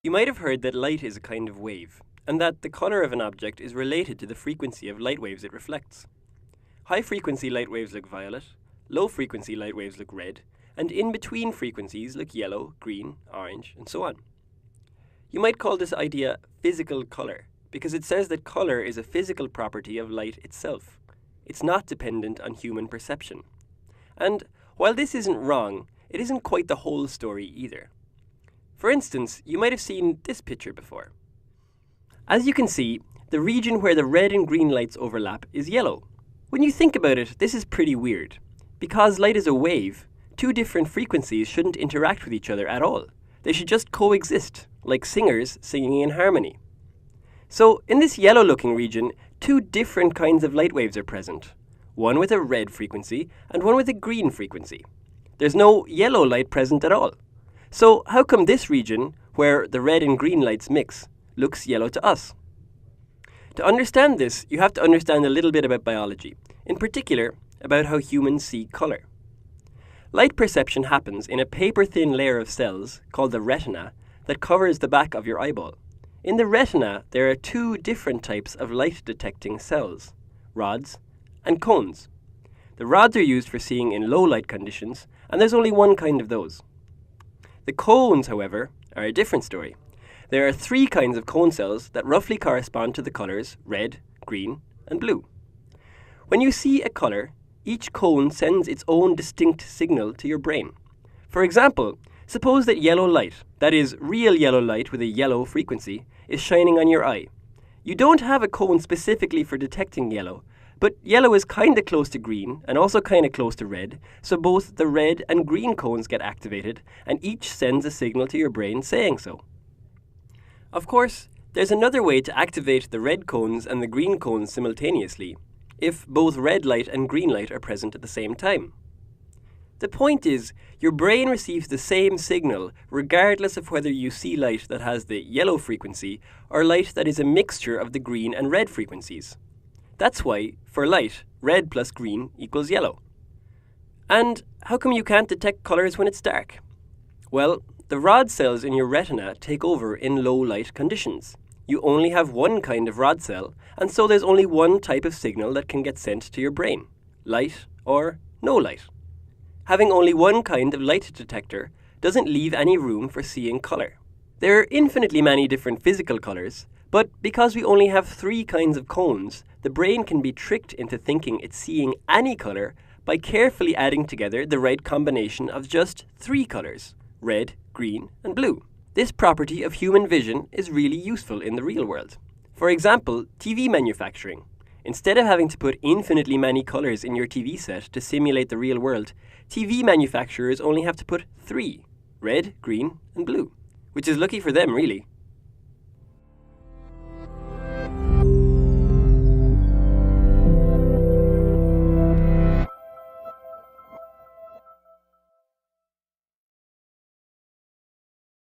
You might have heard that light is a kind of wave, and that the color of an object is related to the frequency of light waves it reflects. High-frequency light waves look violet, low-frequency light waves look red, and in-between frequencies look yellow, green, orange, and so on. You might call this idea physical color, because it says that color is a physical property of light itself. It's not dependent on human perception. And while this isn't wrong, it isn't quite the whole story either. For instance, you might have seen this picture before. As you can see, the region where the red and green lights overlap is yellow. When you think about it, this is pretty weird. Because light is a wave, two different frequencies shouldn't interact with each other at all. They should just coexist, like singers singing in harmony. So, in this yellow-looking region, two different kinds of light waves are present. One with a red frequency and one with a green frequency. There's no yellow light present at all. So, how come this region, where the red and green lights mix, looks yellow to us? To understand this, you have to understand a little bit about biology, in particular, about how humans see color. Light perception happens in a paper-thin layer of cells, called the retina, that covers the back of your eyeball. In the retina, there are two different types of light-detecting cells, rods and cones. The rods are used for seeing in low light conditions, and there's only one kind of those. The cones, however, are a different story. There are three kinds of cone cells that roughly correspond to the colors red, green, and blue. When you see a color, each cone sends its own distinct signal to your brain. For example, suppose that yellow light, that is, real yellow light with a yellow frequency, is shining on your eye. You don't have a cone specifically for detecting yellow, but yellow is kinda close to green and also kinda close to red, so both the red and green cones get activated, and each sends a signal to your brain saying so. Of course, there's another way to activate the red cones and the green cones simultaneously, if both red light and green light are present at the same time. The point is, your brain receives the same signal regardless of whether you see light that has the yellow frequency or light that is a mixture of the green and red frequencies. That's why, for light, red plus green equals yellow. And how come you can't detect colors when it's dark? Well, the rod cells in your retina take over in low light conditions. You only have one kind of rod cell, and so there's only one type of signal that can get sent to your brain, light or no light. Having only one kind of light detector doesn't leave any room for seeing color. There are infinitely many different physical colors, but because we only have three kinds of cones, the brain can be tricked into thinking it's seeing any color by carefully adding together the right combination of just three colors, red, green, and blue. This property of human vision is really useful in the real world. For example, TV manufacturing. Instead of having to put infinitely many colors in your TV set to simulate the real world, TV manufacturers only have to put three, red, green, and blue. Which is lucky for them, really.